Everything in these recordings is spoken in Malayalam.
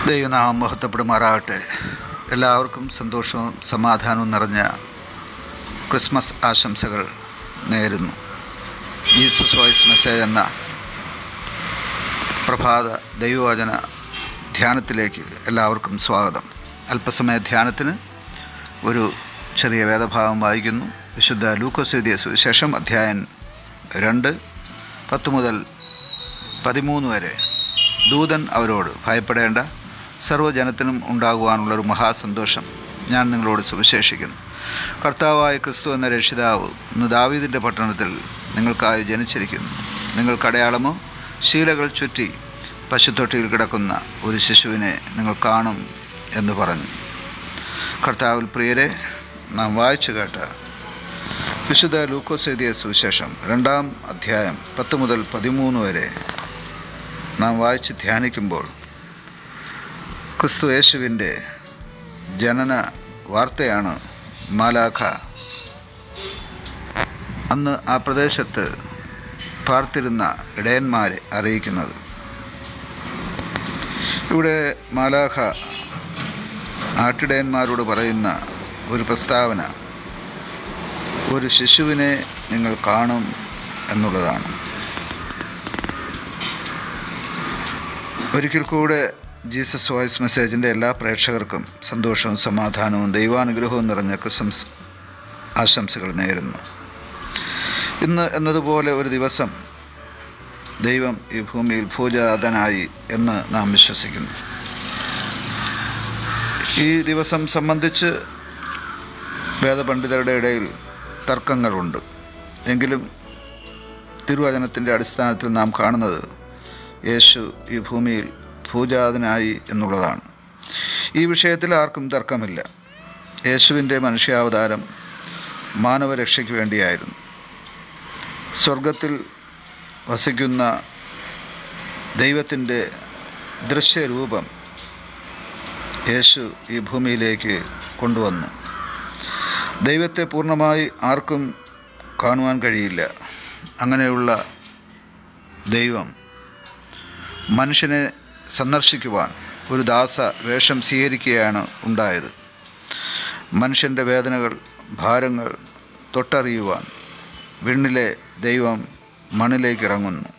ദൈവനാമം മഹത്വപ്പെടുമാറാകട്ടെ. എല്ലാവർക്കും സന്തോഷവും സമാധാനവും നിറഞ്ഞ ക്രിസ്മസ് ആശംസകൾ നേരുന്നു. ജീസസ് വോയിസ് മെസ്സേജ് എന്ന പ്രഭാത ദൈവവചന ധ്യാനത്തിലേക്ക് എല്ലാവർക്കും സ്വാഗതം. അല്പസമയ ധ്യാനത്തിന് ഒരു ചെറിയ വേദഭാഗം വായിക്കുന്നു. വിശുദ്ധ ലൂക്കോസ് എഴുതിയ സുവിശേഷം അധ്യായം 2 10 മുതൽ 13 വരെ. ദൂതൻ അവരോട്, ഭയപ്പെടേണ്ട, സർവ്വജനത്തിനും ഉണ്ടാകുവാനുള്ളൊരു മഹാസന്തോഷം ഞാൻ നിങ്ങളോട് സുവിശേഷിക്കുന്നു. കർത്താവായ ക്രിസ്തു എന്ന രക്ഷിതാവ് ഇന്ന് ദാവീദിൻ്റെ പട്ടണത്തിൽ നിങ്ങൾക്കായി ജനിച്ചിരിക്കുന്നു. നിങ്ങൾക്കടയാളമോ ശീലകൾ ചുറ്റി പശുത്തൊട്ടിയിൽ കിടക്കുന്ന ഒരു ശിശുവിനെ നിങ്ങൾ കാണും എന്ന് പറഞ്ഞു. കർത്താവിൽ പ്രിയരെ, നാം വായിച്ചു കേട്ട വിശുദ്ധ ലൂക്കോസ് എഴുതിയ സുവിശേഷം 2-ാം അധ്യായം 10 മുതൽ 13 വരെ നാം വായിച്ച് ധ്യാനിക്കുമ്പോൾ ക്രിസ്തു യേശുവിൻ്റെ ജനന വാർത്തയാണ് മാലാഖ അന്ന് ആ പ്രദേശത്ത് പാർത്തിരുന്ന ഇടയന്മാരെ അറിയിക്കുന്നത്. ഇവിടെ മാലാഖ ആട്ടിടയന്മാരോട് പറയുന്ന ഒരു പ്രസ്താവന, ഒരു ശിശുവിനെ നിങ്ങൾ കാണും എന്നുള്ളതാണ്. ഒരിക്കൽ കൂടെ ജീസസ് വോയിസ് മെസ്സേജിൻ്റെ എല്ലാ പ്രേക്ഷകർക്കും സന്തോഷവും സമാധാനവും ദൈവാനുഗ്രഹവും നിറഞ്ഞ ക്രിസ്മസ് ആശംസകൾ നേരുന്നു. ഇന്ന് എന്നതുപോലെ ഒരു ദിവസം ദൈവം ഈ ഭൂമിയിൽ ഭൂജാതനായി എന്ന് നാം വിശ്വസിക്കുന്നു. ഈ ദിവസം സംബന്ധിച്ച് വേദപണ്ഡിതരുടെ ഇടയിൽ തർക്കങ്ങളുണ്ട്. എങ്കിലും തിരുവചനത്തിൻ്റെ അടിസ്ഥാനത്തിൽ നാം കാണുന്നത് യേശു ഈ ഭൂമിയിൽ ഭൂജാതനായി എന്നുള്ളതാണ്. ഈ വിഷയത്തിൽ ആർക്കും തർക്കമില്ല. യേശുവിൻ്റെ മനുഷ്യാവതാരം മാനവരക്ഷയ്ക്ക് വേണ്ടിയായിരുന്നു. സ്വർഗത്തിൽ വസിക്കുന്ന ദൈവത്തിൻ്റെ ദൃശ്യരൂപം യേശു ഈ ഭൂമിയിലേക്ക് കൊണ്ടുവന്നു. ദൈവത്തെ പൂർണ്ണമായി ആർക്കും കാണുവാൻ കഴിയില്ല. അങ്ങനെയുള്ള ദൈവം മനുഷ്യനെ സന്ദർശിക്കുവാൻ ഒരു ദാസ വേഷം സ്വീകരിക്കുകയാണ് ഉണ്ടായത്. മനുഷ്യൻ്റെ വേദനകൾ, ഭാരങ്ങൾ തൊട്ടറിയുവാൻ വിണ്ണിലെ ദൈവം മണ്ണിലേക്ക് ഇറങ്ങുന്നു.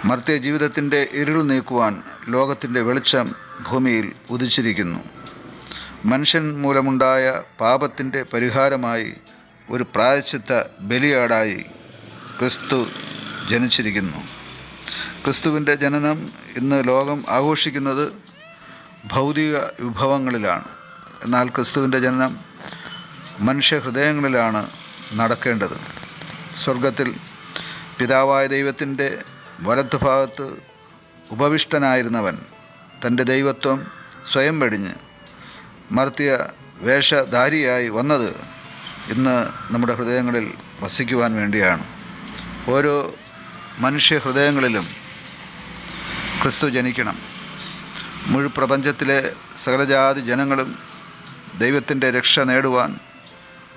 മർത്യ ജീവിതത്തിൻ്റെ ഇരുൾ നീക്കുവാൻ ലോകത്തിൻ്റെ വെളിച്ചം ഭൂമിയിൽ ഉദിച്ചിരിക്കുന്നു. മനുഷ്യൻ മൂലമുണ്ടായ പാപത്തിൻ്റെ പരിഹാരമായി ഒരു പ്രായശ്ചിത്ത ബലിയാടായി ക്രിസ്തു ജനിച്ചിരിക്കുന്നു. ക്രിസ്തുവിൻ്റെ ജനനം ഇന്ന് ലോകം ആഘോഷിക്കുന്നത് ഭൗതിക വിഭവങ്ങളിലാണ്. എന്നാൽ ക്രിസ്തുവിൻ്റെ ജനനം മനുഷ്യഹൃദയങ്ങളിലാണ് നടക്കേണ്ടത്. സ്വർഗത്തിൽ പിതാവായ ദൈവത്തിൻ്റെ വലത്തുഭാഗത്ത് ഉപവിഷ്ടനായിരുന്നവൻ തൻ്റെ ദൈവത്വം സ്വയം വെടിഞ്ഞ് മർത്യ വേഷധാരിയായി വന്നത് ഇന്ന് നമ്മുടെ ഹൃദയങ്ങളിൽ വസിക്കുവാൻ വേണ്ടിയാണ്. ഓരോ മനുഷ്യ ഹൃദയങ്ങളിലും ക്രിസ്തു ജനിക്കണം. മുഴുപ്രപഞ്ചത്തിലെ സകലജാതി ജനങ്ങളും ദൈവത്തിൻ്റെ രക്ഷ നേടുവാൻ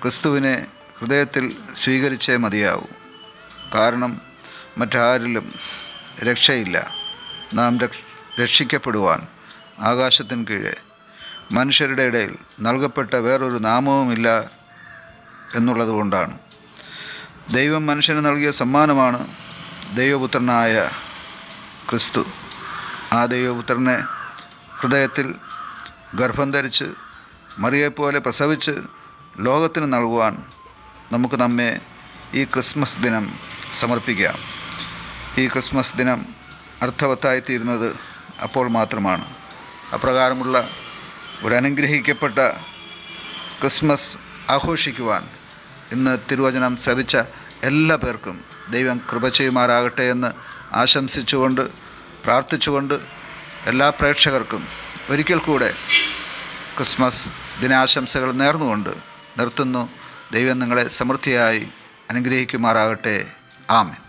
ക്രിസ്തുവിനെ ഹൃദയത്തിൽ സ്വീകരിച്ചേ മതിയാവൂ. കാരണം മറ്റാരിലും രക്ഷയില്ല. നാം രക്ഷിക്കപ്പെടുവാൻ ആകാശത്തിന് കീഴെ മനുഷ്യരുടെ ഇടയിൽ നൽകപ്പെട്ട വേറൊരു നാമവുമില്ല എന്നുള്ളതുകൊണ്ടാണ്. ദൈവം മനുഷ്യന് നൽകിയ സമ്മാനമാണ് ദൈവപുത്രനായ ക്രിസ്തു. ആ ദൈവപുത്രനെ ഹൃദയത്തിൽ ഗർഭം ധരിച്ച് മറിയെപ്പോലെ പ്രസവിച്ച് ലോകത്തിന് നൽകുവാൻ നമുക്ക് നമ്മെ ഈ ക്രിസ്മസ് ദിനം സമർപ്പിക്കാം. ഈ ക്രിസ്മസ് ദിനം അർത്ഥവത്തായിത്തീരുന്നത് അപ്പോൾ മാത്രമാണ്. അപ്രകാരമുള്ള ഒരു അനുഗ്രഹിക്കപ്പെട്ട ക്രിസ്മസ് ആഘോഷിക്കുവാൻ ഇന്ന് തിരുവചനം ശ്രവിച്ച എല്ലാ പേർക്കും ദൈവം കൃപ ചെയ്യുമാറാകട്ടെ എന്ന് ആശംസിച്ചുകൊണ്ട് പ്രാർത്ഥിച്ചുകൊണ്ട് എല്ലാ പ്രേക്ഷകർക്കും ഒരിക്കൽ കൂടെ ക്രിസ്മസ് ദിനാശംസകൾ നേർന്നുകൊണ്ട് നിർത്തുന്നു. ദൈവം നിങ്ങളെ സമൃദ്ധിയായി അനുഗ്രഹിക്കുമാറാകട്ടെ. ആമേൻ.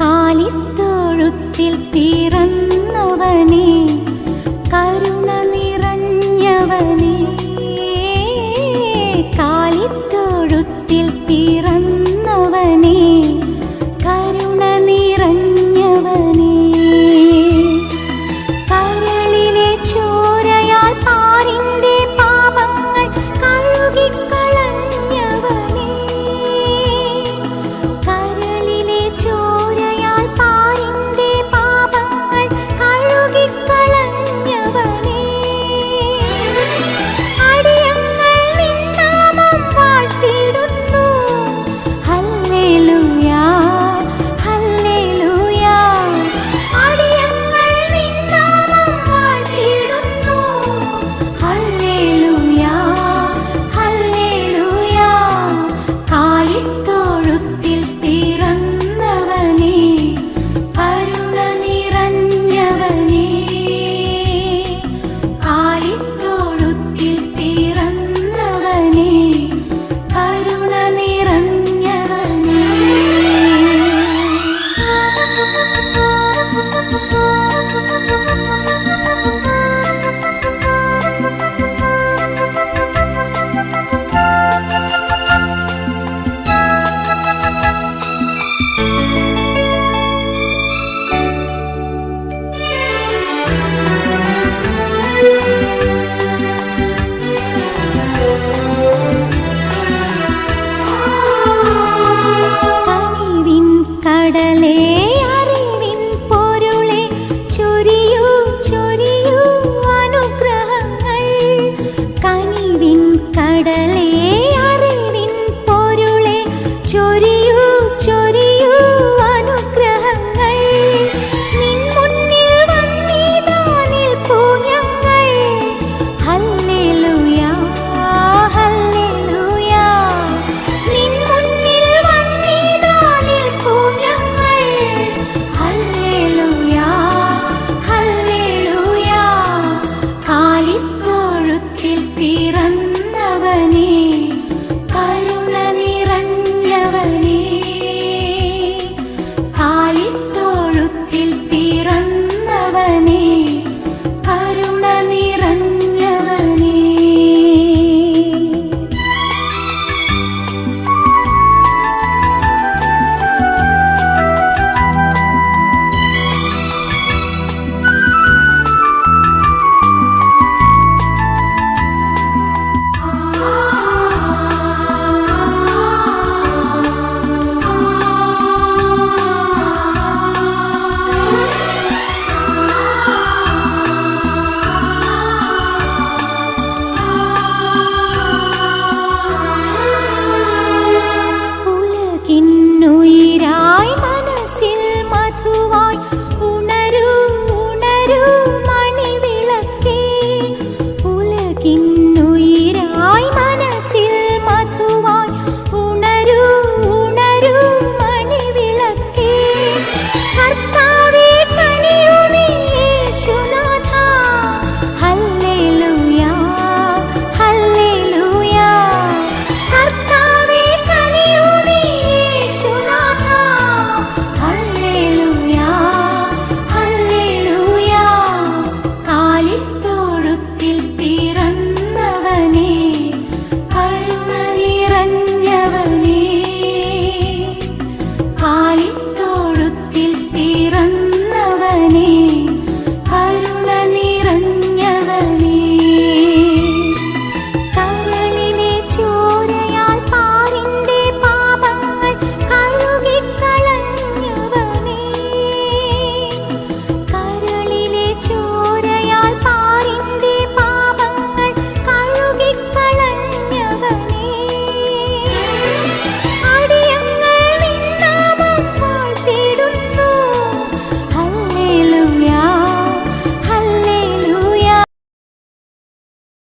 കാലിത്തൊഴുത്തിൽ പിറന്നവനേ കരു